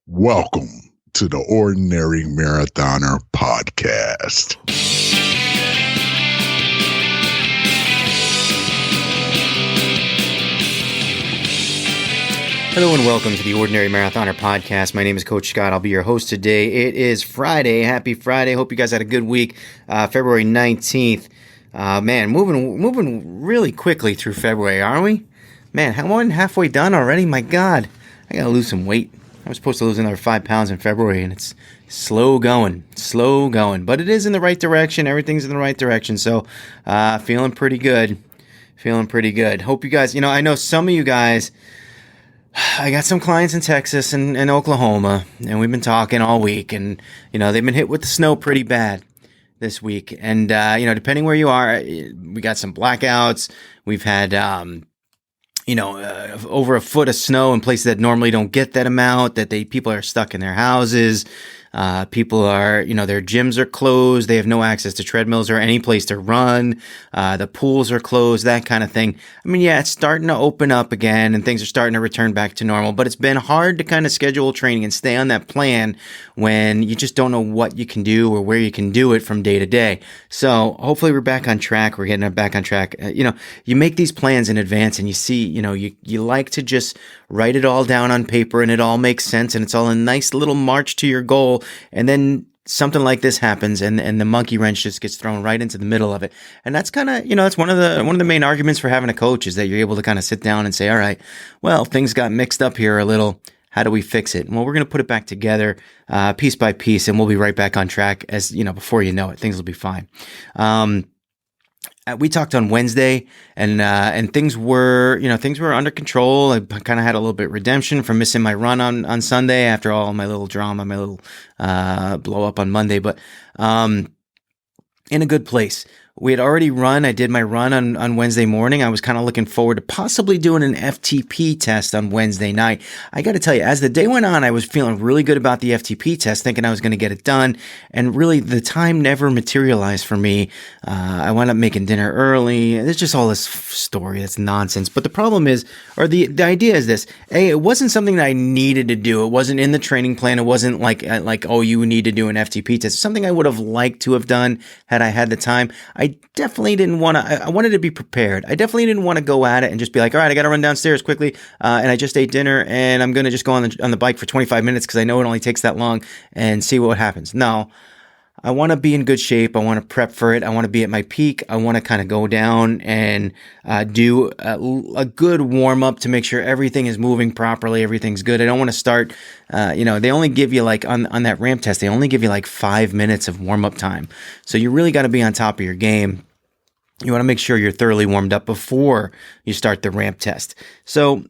Welcome to the Ordinary Marathoner Podcast. Hello and welcome to the Ordinary Marathoner Podcast. My name is Coach Scott. I'll be your host today. It is Friday. Happy Friday. Hope you guys had a good week. February 19th. Man, moving really quickly through February, aren't we? Man, more than halfway done already? My God. I gotta lose some weight. I was supposed to lose another 5 pounds in February, and it's slow going. But it is in the right direction. Everything's in the right direction. So, feeling pretty good. Hope you guys, I know some of you guys, I got some clients in Texas and Oklahoma, and we've been talking all week, and, they've been hit with the snow pretty bad this week. And, depending where you are, we got some blackouts. We've had, over a foot of snow in places that normally don't get that amount, people are stuck in their houses. People are, their gyms are closed. They have no access to treadmills or any place to run. The pools are closed, that kind of thing. I mean, yeah, it's starting to open up again and things are starting to return back to normal, but it's been hard to kind of schedule training and stay on that plan when you just don't know what you can do or where you can do it from day to day. So hopefully we're back on track. We're getting back on track. You make these plans in advance and you see, you like to just write it all down on paper and it all makes sense and it's all a nice little march to your goal. And then something like this happens and the monkey wrench just gets thrown right into the middle of it. And that's kind of, that's one of the main arguments for having a coach is that you're able to kind of sit down and say, all right, well, things got mixed up here a little. How do we fix it? Well, we're going to put it back together, piece by piece, and we'll be right back on track as, before you know it, things will be fine. We talked on Wednesday and things were under control. I kind of had a little bit of redemption from missing my run on Sunday after all my little drama, my little, blow up on Monday, but, in a good place. We had already run. I did my run on Wednesday morning. I was kind of looking forward to possibly doing an FTP test on Wednesday night. I got to tell you, as the day went on, I was feeling really good about the FTP test, thinking I was going to get it done. And really, the time never materialized for me. I wound up making dinner early. There's just all this story that's nonsense. But the problem is, or the idea is this: it wasn't something that I needed to do. It wasn't in the training plan. It wasn't like oh, you need to do an FTP test. Something I would have liked to have done had I had the time. I definitely didn't want to, I wanted to be prepared. I definitely didn't want to go at it and just be like, all right, I got to run downstairs quickly. And I just ate dinner and I'm going to just go on the bike for 25 minutes because I know it only takes that long and see what happens. No, I want to be in good shape. I want to prep for it. I want to be at my peak. I want to kind of go down and do a good warm up to make sure everything is moving properly. Everything's good. I don't want to start, they only give you like on that ramp test, they only give you like 5 minutes of warm up time. So you really got to be on top of your game. You want to make sure you're thoroughly warmed up before you start the ramp test. So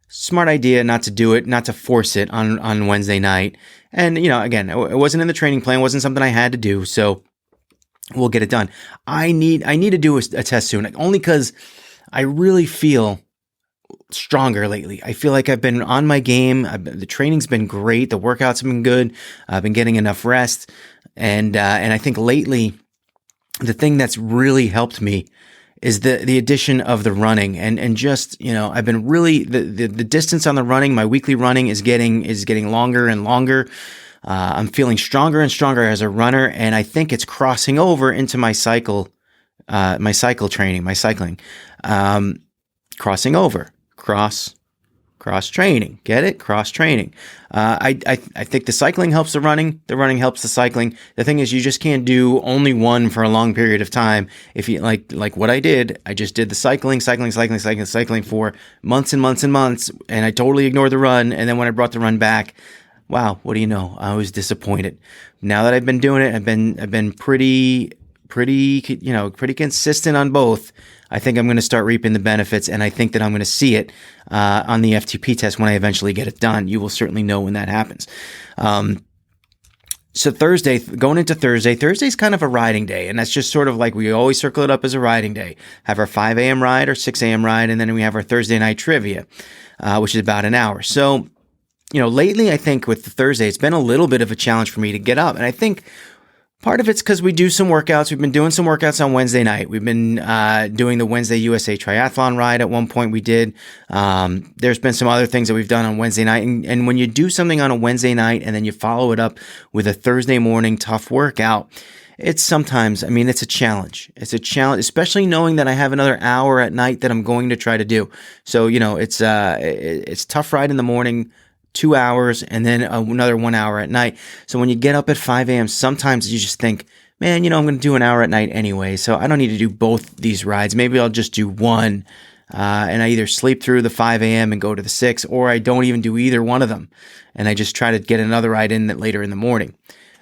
smart idea not to do it, not to force it on Wednesday night. And, again, it wasn't in the training plan, wasn't something I had to do. So we'll get it done. I need to do a test soon, only because I really feel stronger lately. I feel like I've been on my game. The training's been great. The workouts have been good. I've been getting enough rest. And I think lately, the thing that's really helped me is the addition of the running and just, I've been really, the distance on the running, my weekly running is getting longer and longer. I'm feeling stronger and stronger as a runner. And I think it's crossing over into my cycling, crossing over, cross training. Get it? Cross training. I think the cycling helps the running helps the cycling. The thing is, you just can't do only one for a long period of time. If you like what I did, I just did the cycling for months and months and months, and I totally ignored the run. And then when I brought the run back, wow, what do you know? I was disappointed. Now that I've been doing it, I've been pretty consistent on both. I think I'm going to start reaping the benefits, and I think that I'm going to see it on the FTP test when I eventually get it done. You will certainly know when that happens. So going into Thursday's kind of a riding day, and that's just sort of like we always circle it up as a riding day. Have our 5 a.m. ride or 6 a.m. ride, and then we have our Thursday night trivia, which is about an hour. So, lately I think with the Thursday, it's been a little bit of a challenge for me to get up, and I think Part of it's because we do some workouts. We've been doing some workouts on Wednesday night. We've been doing the Wednesday USA Triathlon ride. At one point we did. There's been some other things that we've done on Wednesday night. And when you do something on a Wednesday night and then you follow it up with a Thursday morning tough workout, it's sometimes, it's a challenge. It's a challenge, especially knowing that I have another hour at night that I'm going to try to do. So, it's tough ride in the morning, 2 hours, and then another 1 hour at night. So when you get up at 5 a.m., sometimes you just think, man, I'm going to do an hour at night anyway, so I don't need to do both these rides. Maybe I'll just do one, and I either sleep through the 5 a.m. and go to the 6, or I don't even do either one of them, and I just try to get another ride in later in the morning.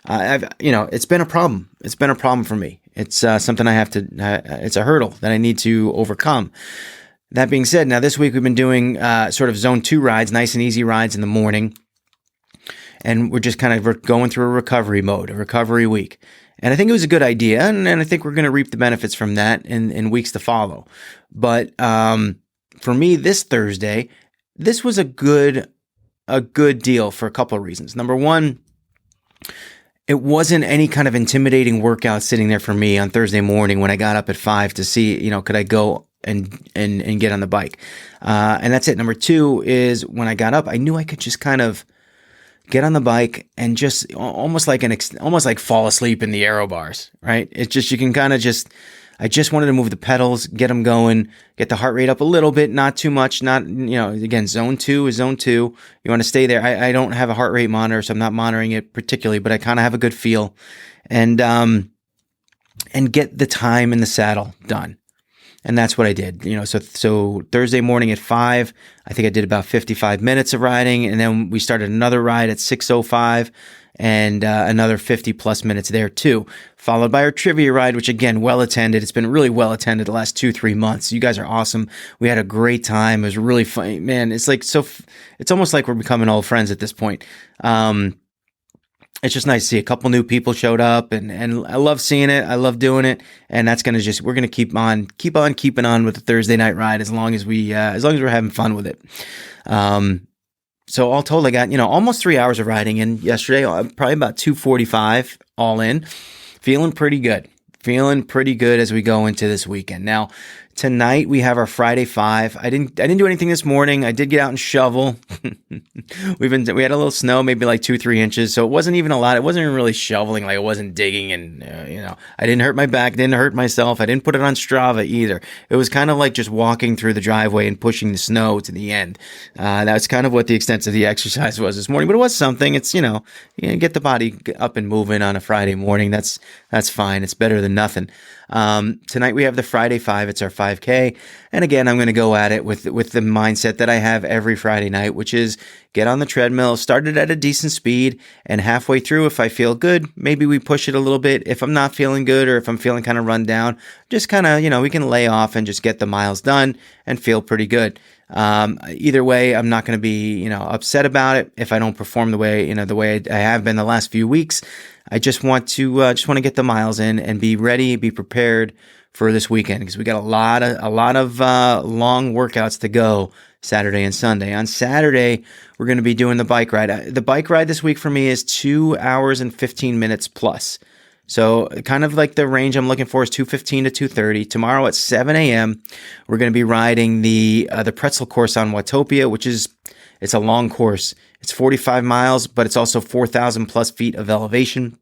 It's been a problem. It's been a problem for me. It's something I have to, it's a hurdle that I need to overcome. That being said, now this week we've been doing sort of zone 2 rides, nice and easy rides in the morning. And we're just kind of going through a recovery mode, a recovery week. And I think it was a good idea. And I think we're going to reap the benefits from that in weeks to follow. But for me, this Thursday, this was a good deal for a couple of reasons. Number one, it wasn't any kind of intimidating workout sitting there for me on Thursday morning when I got up at 5 to see, could I go and get on the bike. And that's it. Number two is when I got up, I knew I could just kind of get on the bike and just almost like fall asleep in the aero bars, right? It's just, you can kind of I just wanted to move the pedals, get them going, get the heart rate up a little bit, not too much, again, zone 2 is zone 2. You want to stay there. I don't have a heart rate monitor, so I'm not monitoring it particularly, but I kind of have a good feel and get the time in the saddle done. And that's what I did, so Thursday morning at 5, I think I did about 55 minutes of riding. And then we started another ride at 6:05 and another 50 plus minutes there too, followed by our trivia ride, which again, well attended. It's been really well attended the last 2-3 months. You guys are awesome. We had a great time. It was really fun, man. It's it's almost like we're becoming old friends at this point. It's just nice to see a couple new people showed up and I love seeing it. I love doing it. And that's going to we're going to keep on keeping on with the Thursday night ride as long as we're having fun with it. So all told, I got, almost 3 hours of riding in yesterday, probably about 2:45 all in, feeling pretty good as we go into this weekend. Now, tonight we have our Friday 5. I didn't do anything this morning. I did get out and shovel. We had a little snow, maybe like 2-3 inches. So it wasn't even a lot. It wasn't even really shoveling. Like, I wasn't digging and, I didn't hurt my back, didn't hurt myself. I didn't put it on Strava either. It was kind of like just walking through the driveway and pushing the snow to the end. That's kind of what the extent of the exercise was this morning, but it was something. It's, get the body up and moving on a Friday morning. That's fine. It's better than nothing. Tonight we have the Friday 5. It's our 5K. And again, I'm going to go at it with the mindset that I have every Friday night, which is get on the treadmill, start it at a decent speed, and halfway through, if I feel good, maybe we push it a little bit. If I'm not feeling good or if I'm feeling kind of run down, just kind of, we can lay off and just get the miles done and feel pretty good. Either way, I'm not going to be, upset about it if I don't perform the way I have been the last few weeks. I just want to get the miles in and be ready, be prepared for this weekend because we got a lot of long workouts to go Saturday and Sunday. On Saturday, we're going to be doing the bike ride. The bike ride this week for me is 2 hours and 15 minutes plus. So kind of like the range I'm looking for is 2:15 to 2:30. Tomorrow at 7 a.m., we're going to be riding the pretzel course on Watopia, it's a long course. It's 45 miles, but it's also 4,000 plus feet of elevation.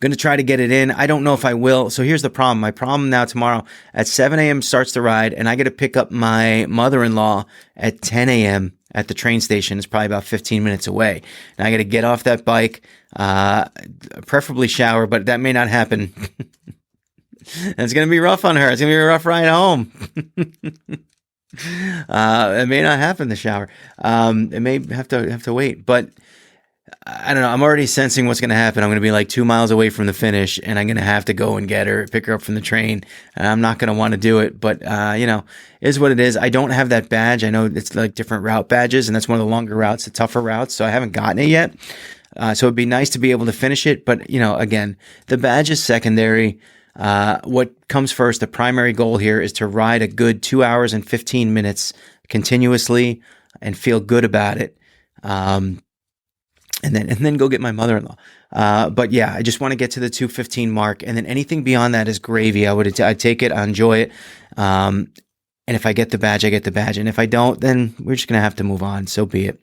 Going to try to get it in. I don't know if I will. So here's the problem. My problem now tomorrow at 7 a.m. starts the ride, and I got to pick up my mother-in-law at 10 a.m. at the train station. It's probably about 15 minutes away. And I got to get off that bike, preferably shower, but that may not happen. It's going to be rough on her. It's going to be a rough ride home. It may not happen, the shower. It may have to wait, but I don't know. I'm already sensing what's going to happen. I'm going to be like 2 miles away from the finish, and I'm going to have to go and get her, pick her up from the train. And I'm not going to want to do it, but is what it is. I don't have that badge. I know it's like different route badges, and that's one of the longer routes, the tougher routes. So I haven't gotten it yet. So it'd be nice to be able to finish it, but again, the badge is secondary. What comes first, the primary goal here is to ride a good 2 hours and 15 minutes continuously and feel good about it. and then go get my mother-in-law. But yeah, I just want to get to the 215 mark, and then anything beyond that is gravy. I'd take it, I enjoy it. And if I get the badge, I get the badge. And if I don't, then we're just going to have to move on. So be it.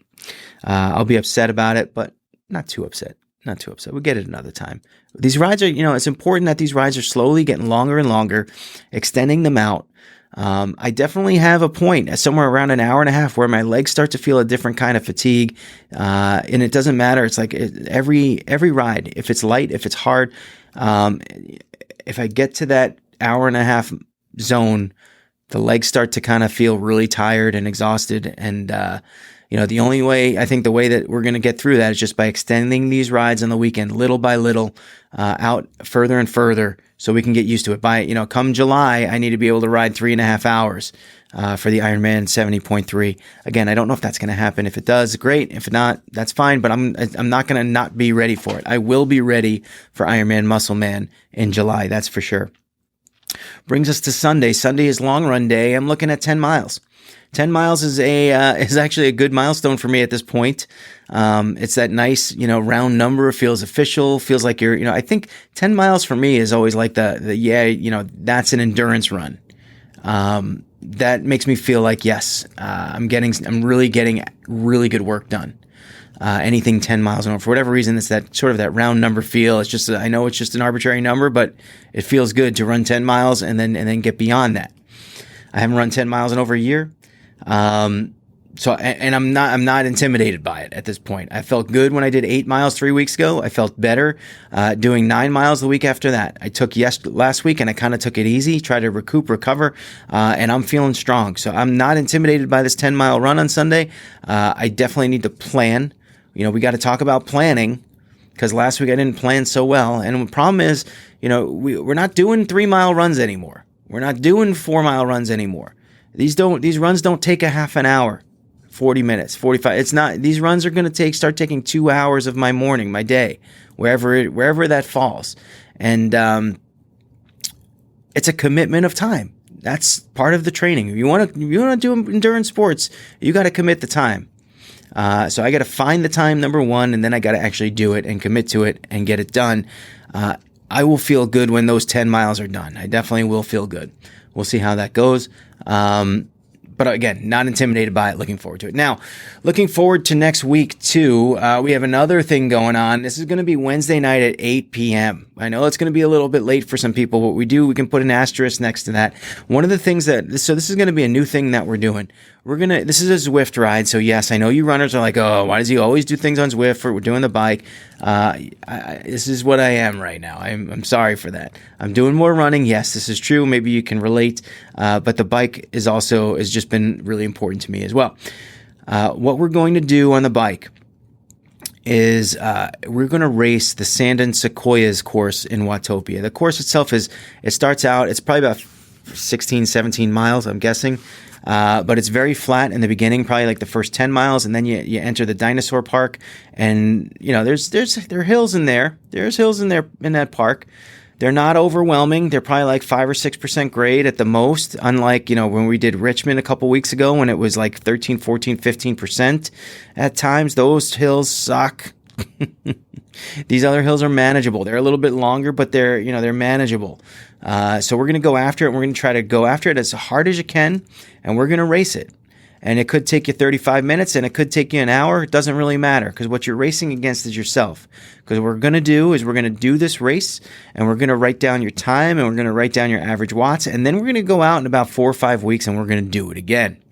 I'll be upset about it, but not too upset. Not too upset. We'll get it another time. These rides are, it's important that these rides are slowly getting longer and longer, extending them out. I definitely have a point somewhere around an hour and a half where my legs start to feel a different kind of fatigue. And it doesn't matter. It's like every ride, if it's light, if it's hard, if I get to that hour and a half zone, the legs start to kind of feel really tired and exhausted. And, the only way, I think the way that we're going to get through that is just by extending these rides on the weekend, little by little, out further and further so we can get used to it. By, come July, I need to be able to ride 3.5 hours, for the Ironman 70.3. Again, I don't know if that's going to happen. If it does, great. If not, that's fine, but I'm not going to not be ready for it. I will be ready for Ironman Muscle Man in July. That's for sure. Brings us to Sunday. Sunday is long run day. I'm looking at 10 miles. 10 miles is actually a good milestone for me at this point. It's that nice, round number. It feels official. Feels like you're, I think 10 miles for me is always like that's an endurance run. That makes me feel like, yes, I'm really getting really good work done. Anything 10 miles an hour, for whatever reason, it's that sort of that round number feel. It's just, I know it's just an arbitrary number, but it feels good to run 10 miles and then get beyond that. I haven't run 10 miles in over a year. So I'm not intimidated by it at this point. I felt good when I did 8 miles 3 weeks ago. I felt better, doing 9 miles the week after that. I took last week and I kind of took it easy, try to recover, and I'm feeling strong. So I'm not intimidated by this 10-mile run on Sunday. I definitely need to plan. We got to talk about planning because last week I didn't plan so well. And the problem is, we're not doing 3-mile runs anymore. We're not doing 4-mile runs anymore. These runs don't take a half an hour, 40 minutes, 45. These runs are going to start taking 2 hours of my morning, my day, wherever that falls. And, it's a commitment of time. That's part of the training. If you want to do endurance sports, you got to commit the time. So I got to find the time, number one, and then I got to actually do it and commit to it and get it done. I will feel good when those 10 miles are done. I definitely will feel good. We'll see how that goes. But again, not intimidated by it. Looking forward to it. Now, looking forward to next week too. We have another thing going on. This is going to be Wednesday night at 8 p.m. I know it's going to be a little bit late for some people. What we can put an asterisk next to that. One of the things so this is going to be a new thing that we're doing. This is a Zwift ride. So yes, I know you runners are like, oh, why does he always do things on Zwift? We're doing the bike. This is what I am right now. I'm sorry for that. I'm doing more running. Yes, this is true. Maybe you can relate. But the bike has just been really important to me as well. What we're going to do on the bike is we're going to race the Sand and Sequoias course in Watopia. The course itself starts out, it's probably about 16, 17 miles, I'm guessing. But it's very flat in the beginning, probably like the first 10 miles, and then you enter the dinosaur park, and there are hills in there. There's hills in there in that park. They're not overwhelming. They're probably like 5 or 6% grade at the most. Unlike when we did Richmond a couple weeks ago, when it was like 13, 14, 15% at times. Those hills suck. These other hills are manageable. They're a little bit longer, but they're manageable. So we're going to go after it. And we're going to try to go after it as hard as you can, and we're going to race it. And it could take you 35 minutes, and it could take you an hour. It doesn't really matter, because what you're racing against is yourself. Because what we're going to do is we're going to do this race, and we're going to write down your time, and we're going to write down your average watts, and then we're going to go out in about 4 or 5 weeks, and we're going to do it again.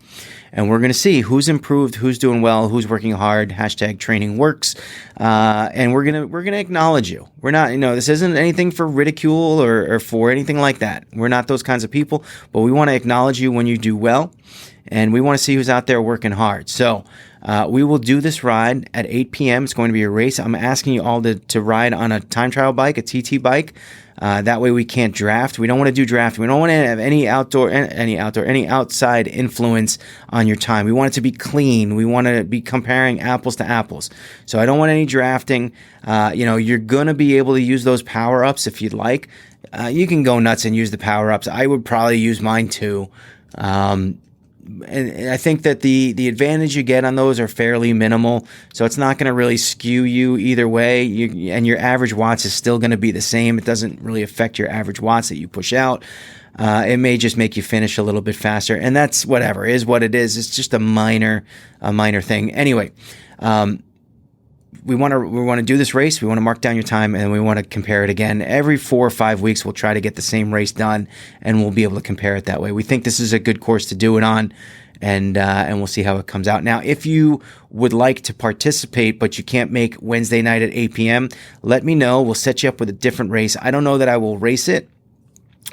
And we're going to see who's improved, who's doing well, who's working hard. #training works. And we're going to acknowledge you. We're not, this isn't anything for ridicule or for anything like that. We're not those kinds of people, but we want to acknowledge you when you do well. And we want to see who's out there working hard. So we will do this ride at 8 p.m. It's going to be a race. I'm asking you all to ride on a time trial bike, a TT bike. That way we can't draft. We don't want to do draft. We don't want to have any outside influence on your time. We want it to be clean. We want to be comparing apples to apples. So I don't want any drafting. You're going to be able to use those power-ups if you'd like. You can go nuts and use the power-ups. I would probably use mine too. and I think that the advantage you get on those are fairly minimal, so it's not going to really skew you either way. And your average watts is still going to be the same. It doesn't really affect your average watts that you push out. It may just make you finish a little bit faster, and that's whatever is what it is. It's just a minor thing. Anyway, we want to do this race. We want to mark down your time, and we want to compare it again. Every 4 or 5 weeks, we'll try to get the same race done, and we'll be able to compare it that way. We think this is a good course to do it on, and we'll see how it comes out. Now, if you would like to participate, but you can't make Wednesday night at 8 p.m., let me know. We'll set you up with a different race. I don't know that I will race it,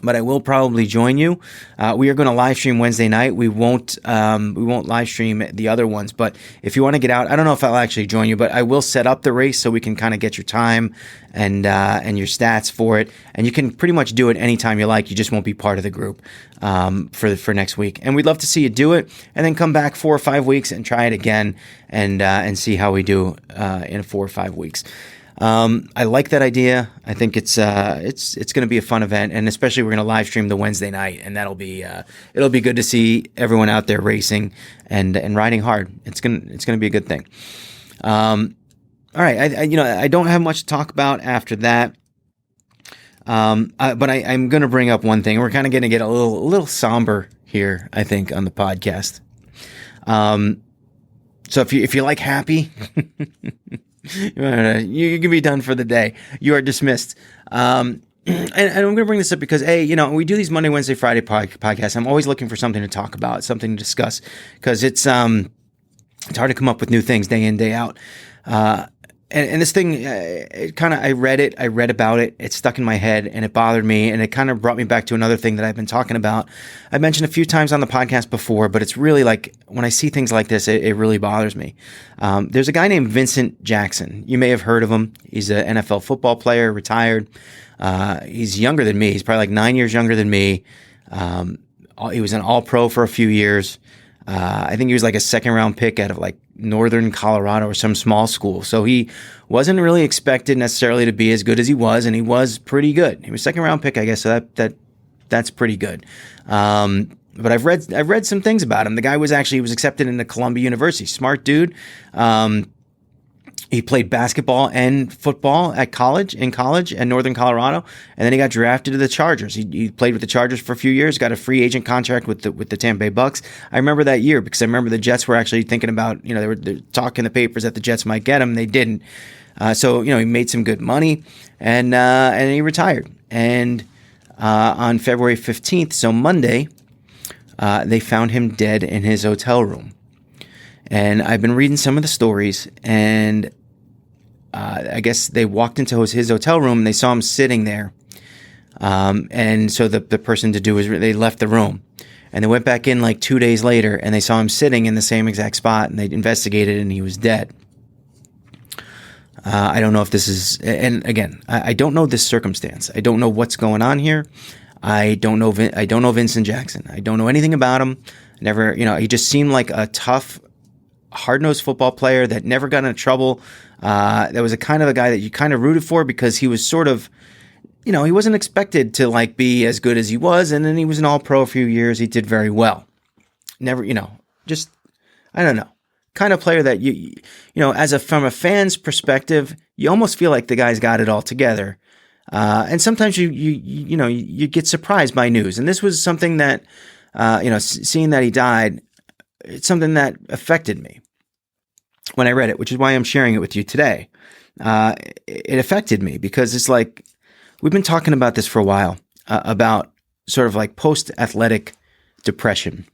but I will probably join you. We are going to live stream Wednesday night. We won't live stream the other ones. But if you want to get out, I don't know if I'll actually join you, but I will set up the race so we can kind of get your time and your stats for it. And you can pretty much do it anytime you like. You just won't be part of the group for next week. And we'd love to see you do it, and then come back 4 or 5 weeks and try it again and see how we do in 4 or 5 weeks. I like that idea. I think it's going to be a fun event, and especially we're going to live stream the Wednesday night, and it'll be good to see everyone out there racing and riding hard. It's gonna be a good thing. All right, I don't have much to talk about after that. But I'm going to bring up one thing. We're kind of going to get a little somber here, I think, on the podcast. So if you like happy. You can be done for the day. You are dismissed. And I'm going to bring this up because, we do these Monday, Wednesday, Friday podcasts. I'm always looking for something to talk about, something to discuss, because it's hard to come up with new things day in, day out. And this thing, I read about it, it stuck in my head, and it bothered me, and it kind of brought me back to another thing that I've been talking about. I mentioned a few times on the podcast before, but it's really like, when I see things like this, it really bothers me. There's a guy named Vincent Jackson. You may have heard of him. He's an NFL football player, retired. He's younger than me. He's probably like 9 years younger than me. He was an all-pro for a few years. I think he was like a second-round pick out of like Northern Colorado or some small school. So he wasn't really expected necessarily to be as good as he was, and he was pretty good. He was second-round pick, I guess, so that's pretty good. But I've read some things about him. The guy was accepted into Columbia University. Smart dude. He played basketball and football in college in Northern Colorado, and then he got drafted to the Chargers. He played with the Chargers for a few years, got a free agent contract with the Tampa Bay Bucks. I remember that year because I remember the Jets were actually thinking about, they were talking in the papers that the Jets might get him. They didn't. So he made some good money, and he retired. And on February 15th, so Monday, they found him dead in his hotel room. And I've been reading some of the stories, and I guess they walked into his hotel room and they saw him sitting there. And so the person to do was they left the room, and they went back in like 2 days later, and they saw him sitting in the same exact spot, and they investigated, and he was dead. I don't know if this is, and again, I don't know this circumstance. I don't know what's going on here. I don't know Vincent Jackson. I don't know anything about him. Never, he just seemed like a tough, hard-nosed football player that never got into trouble. That was a kind of a guy that you kind of rooted for because he was sort of, he wasn't expected to like be as good as he was, and then he was an all-pro a few years. He did very well. Never, just, I don't know, kind of player that from a fan's perspective, you almost feel like the guy's got it all together. And sometimes you get surprised by news, and this was something that, seeing that he died, it's something that affected me when I read it, which is why I'm sharing it with you today. It affected me because it's like, we've been talking about this for a while, about sort of like post-athletic depression.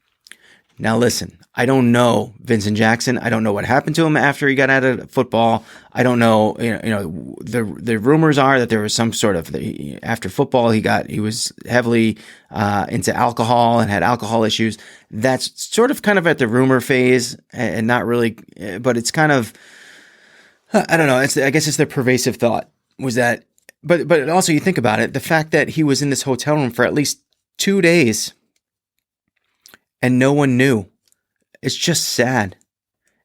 Now listen, I don't know Vincent Jackson. I don't know what happened to him after he got out of football. I don't know, the rumors are that there was some sort of, after football, he was heavily into alcohol and had alcohol issues. That's sort of kind of at the rumor phase and not really, but it's kind of, I don't know. I guess it's the pervasive thought was that, but also you think about it, the fact that he was in this hotel room for at least 2 days and no one knew. It's just sad.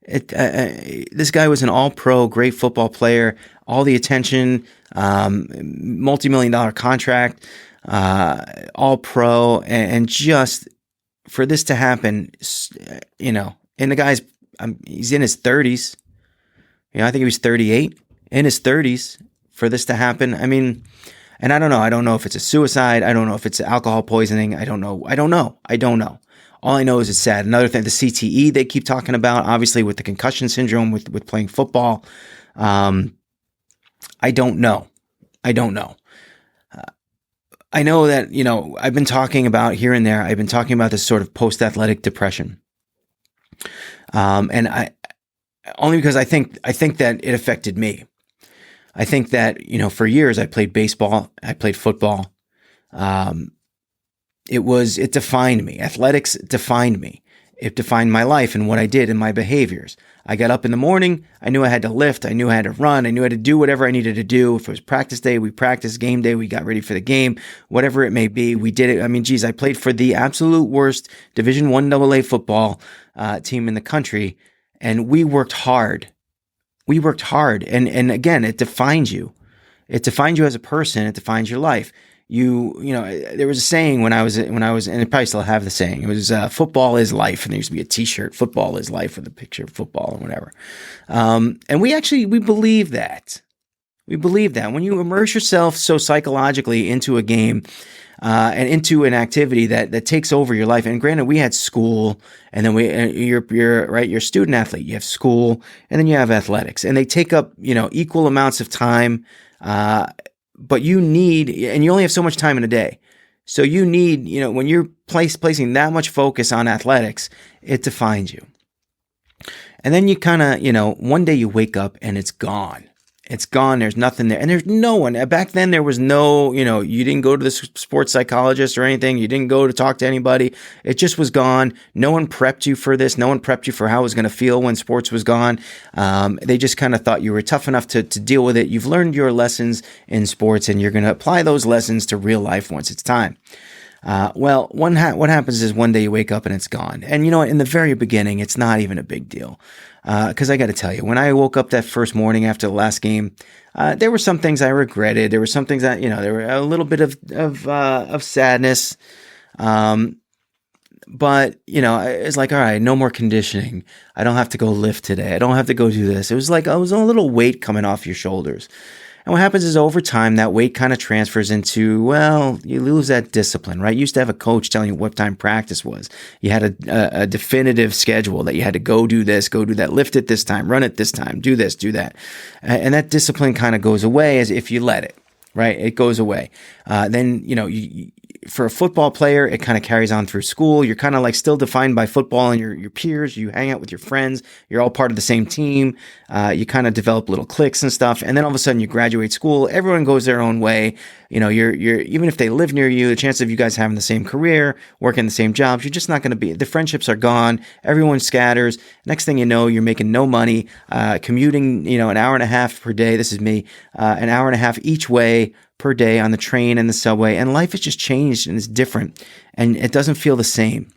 This guy was an all-pro, great football player, all the attention, multi-million-dollar contract, all-pro, and just for this to happen, and the guy's, he's in his 30s. I think he was 38, in his 30s, for this to happen. I mean, and I don't know. I don't know if it's a suicide. I don't know if it's alcohol poisoning. I don't know. All I know is it's sad. Another thing, the CTE they keep talking about, obviously with the concussion syndrome with playing football. I don't know. I know that, I've been talking about here and there, I've been talking about this sort of post-athletic depression. And only because I think that it affected me. I think that, for years I played baseball, I played football. It defined me. Athletics defined me. It defined my life and what I did and my behaviors. I got up in the morning. I knew I had to lift. I knew I had to run. I knew I had to do whatever I needed to do. If it was practice day, we practiced. Game day, we got ready for the game. Whatever it may be, we did it. I mean, geez, I played for the absolute worst Division I AA football team in the country, and we worked hard. And again, it defines you. It defines you as a person. It defines your life. There was a saying when I was, and I probably still have the saying. It was, football is life. And there used to be a t-shirt, football is life, with a picture of football or whatever. And we believe that. We believe that when you immerse yourself so psychologically into a game, and into an activity that takes over your life. And granted, we had school, and then you're a student athlete. You have school, and then you have athletics, and they take up, equal amounts of time. But you need, and you only have so much time in a day. So you need, when you're placing that much focus on athletics, it defines you. And then you kind of, one day you wake up and it's gone. It's gone. There's nothing there. And there's no one. Back then, there was no, you didn't go to the sports psychologist or anything. You didn't go to talk to anybody. It just was gone. No one prepped you for this. No one prepped you for how it was going to feel when sports was gone. They just kind of thought you were tough enough to deal with it. You've learned your lessons in sports, and you're going to apply those lessons to real life once it's time. What happens is one day you wake up and it's gone. And in the very beginning, it's not even a big deal. Cause I got to tell you, when I woke up that first morning after the last game, there were some things I regretted. There were some things that, there were a little bit of sadness. But it's like, all right, no more conditioning. I don't have to go lift today. I don't have to go do this. It was like, I was a little weight coming off your shoulders. And what happens is over time, that weight kind of transfers into, well, you lose that discipline, right? You used to have a coach telling you what time practice was. You had a definitive schedule that you had to go do this, go do that, lift it this time, run it this time, do this, do that. And that discipline kind of goes away as if you let it, right? It goes away. Then, for a football player, it kind of carries on through school. You're kind of like still defined by football and your peers. You hang out with your friends. You're all part of the same team. You kind of develop little cliques and stuff. And then all of a sudden you graduate school. Everyone goes their own way. You're even if they live near you, the chance of you guys having the same career, working the same jobs, you're just not going to be. The friendships are gone. Everyone scatters. Next thing you know, you're making no money, commuting, an hour and a half per day. This is me, an hour and a half each way per day on the train and the subway, and life has just changed and it's different, and it doesn't feel the same.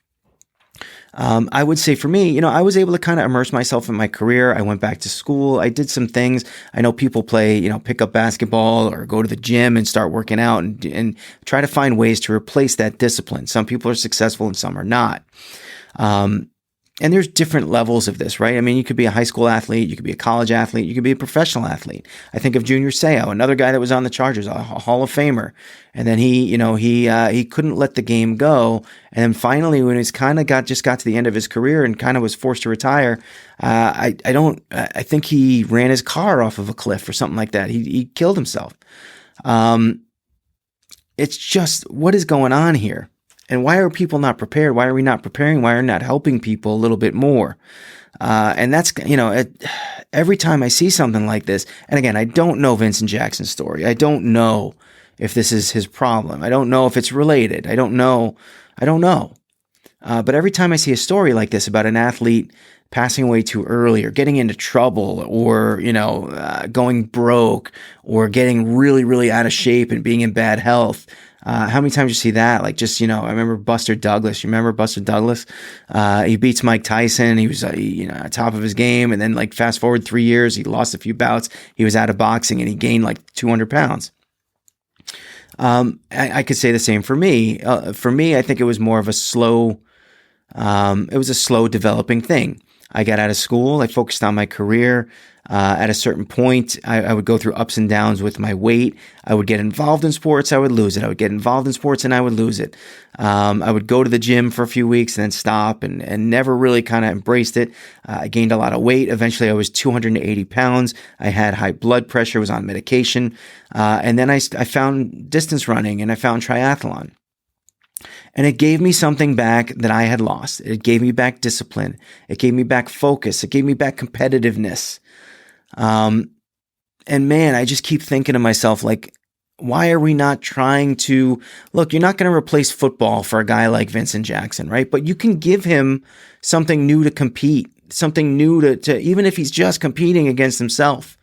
I would say for me, I was able to kind of immerse myself in my career. I went back to school. I did some things. I know people play, pick up basketball or go to the gym and start working out and try to find ways to replace that discipline. Some people are successful and some are not. And there's different levels of this, right? I mean, you could be a high school athlete, you could be a college athlete, you could be a professional athlete. I think of Junior Seau, another guy that was on the Chargers, a Hall of Famer. And then he couldn't let the game go. And then finally, when he's kind of got to the end of his career and kind of was forced to retire, I think he ran his car off of a cliff or something like that. He killed himself. It's just, what is going on here? And why are people not prepared? Why are we not preparing? Why are we not helping people a little bit more? And that's, every time I see something like this, and again, I don't know Vincent Jackson's story. I don't know if this is his problem. I don't know if it's related. I don't know. But every time I see a story like this about an athlete passing away too early or getting into trouble or, going broke or getting really, really out of shape and being in bad health, how many times you see that? Like just, I remember Buster Douglas. You remember Buster Douglas? He beats Mike Tyson. He was, at top of his game. And then like fast forward 3 years, he lost a few bouts. He was out of boxing and he gained like 200 pounds. I could say the same for me. For me, I think it was more of a slow It was a slow developing thing. I got out of school. I focused on my career. At a certain point, I would go through ups and downs with my weight. I would get involved in sports. I would lose it. I would get involved in sports and I would lose it. I would go to the gym for a few weeks and then stop and never really kind of embraced it. I gained a lot of weight. Eventually, I was 280 pounds. I had high blood pressure, was on medication. And then I found distance running and I found triathlon. And it gave me something back that I had lost. It gave me back discipline. It gave me back focus. It gave me back competitiveness. And man, I just keep thinking to myself, like, why are we not trying to look? You're not going to replace football for a guy like Vincent Jackson, right? But you can give him something new to compete, something new to even if he's just competing against himself.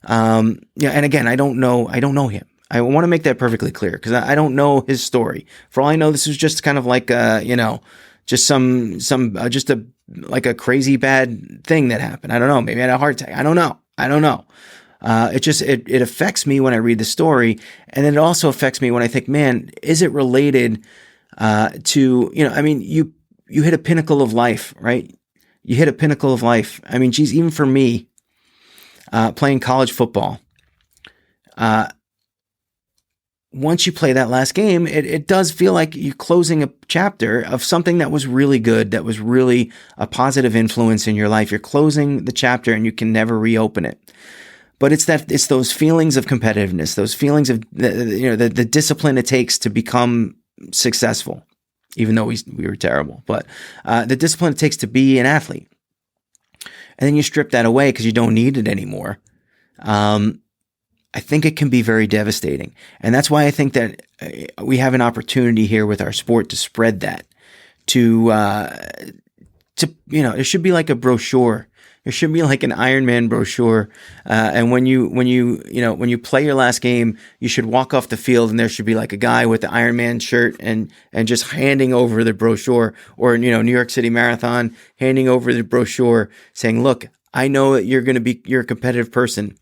And again, I don't know him. I want to make that perfectly clear because I don't know his story. For all I know, this was just kind of like, just just a crazy bad thing that happened. I don't know. Maybe I had a heart attack. I don't know. It affects me when I read the story. And then it also affects me when I think, man, is it related, to, you hit a pinnacle of life, right? You hit a pinnacle of life. I mean, geez, even for me, playing college football, once you play that last game, it does feel like you're closing a chapter of something that was really good, that was really a positive influence in your life. You're closing the chapter and you can never reopen it. But it's those feelings of competitiveness, those feelings of the discipline it takes to become successful, even though we were terrible. But the discipline it takes to be an athlete, and then you strip that away because you don't need it anymore. I think it can be very devastating. And that's why I think that we have an opportunity here with our sport to spread that it should be like a brochure. It should be like an Ironman brochure. And when you play your last game, you should walk off the field and there should be like a guy with the Ironman shirt and just handing over the brochure, or, New York City Marathon, handing over the brochure saying, look, I know that you're a competitive person.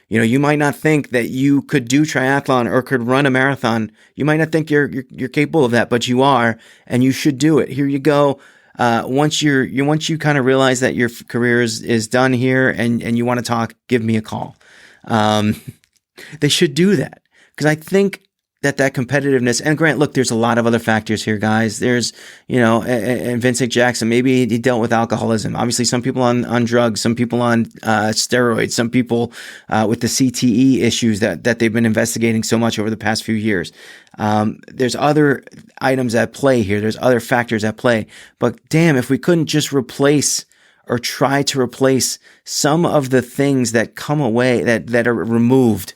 You might not think that you could do triathlon or could run a marathon. You might not think you're capable of that, but you are, and you should do it. Here you go. Once you kind of realize that your career is done here and you want to talk, give me a call. They should do that because I think that competitiveness, and Grant, look, there's a lot of other factors here, guys. There's, and Vincent Jackson, maybe he dealt with alcoholism. Obviously, some people on drugs, some people on steroids, some people with the CTE issues that they've been investigating so much over the past few years. There's other items at play here. There's other factors at play. But damn, if we couldn't just replace or try to replace some of the things that come away, that are removed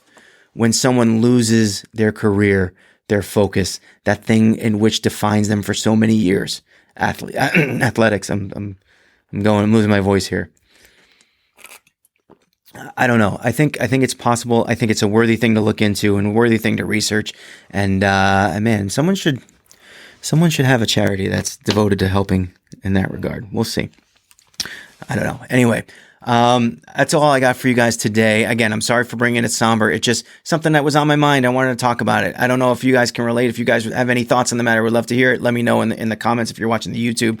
when someone loses their career, their focus, that thing in which defines them for so many years. Athletics. I'm losing my voice here. I don't know. I think it's possible. I think it's a worthy thing to look into and a worthy thing to research. And man, someone should have a charity that's devoted to helping in that regard. We'll see. I don't know. Anyway, that's all I got for you guys today. Again, I'm sorry for bringing it somber. It's just something that was on my mind. I wanted to talk about it. I don't know if you guys can relate. If you guys have any thoughts on the matter, I would love to hear it. Let me know in the comments if you're watching the YouTube.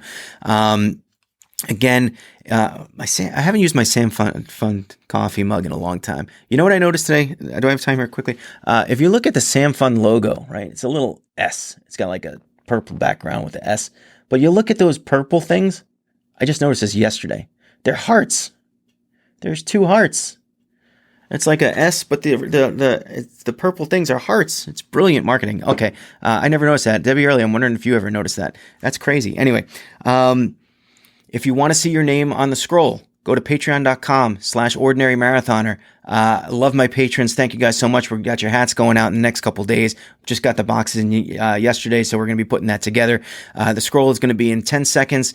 Again, I haven't used my Sam Fund coffee mug in a long time. You know what I noticed today? Do I have time here quickly? If you look at the Sam Fund logo, right? It's a little S. It's got like a purple background with the S. But you look at those purple things. I just noticed this yesterday. They're hearts. There's 2 hearts. It's like a S, but the purple things are hearts. It's brilliant marketing. Okay, I never noticed that. Debbie Early, I'm wondering if you ever noticed that. That's crazy. Anyway, if you want to see your name on the scroll, go to patreon.com/ordinarymarathoner. Love my patrons. Thank you guys so much. We've got your hats going out in the next couple days. Just got the boxes in yesterday, so we're going to be putting that together. The scroll is going to be in 10 seconds.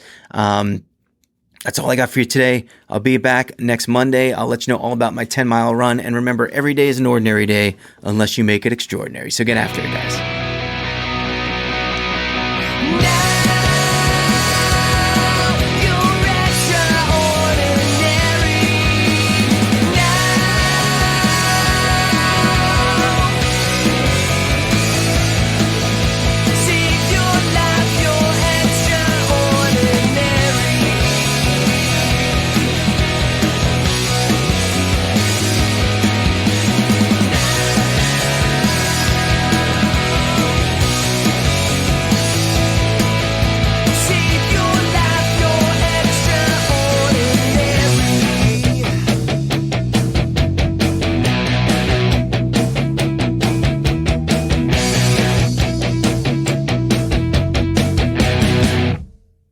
That's all I got for you today. I'll be back next Monday. I'll let you know all about my 10-mile run. And remember, every day is an ordinary day unless you make it extraordinary. So get after it, guys.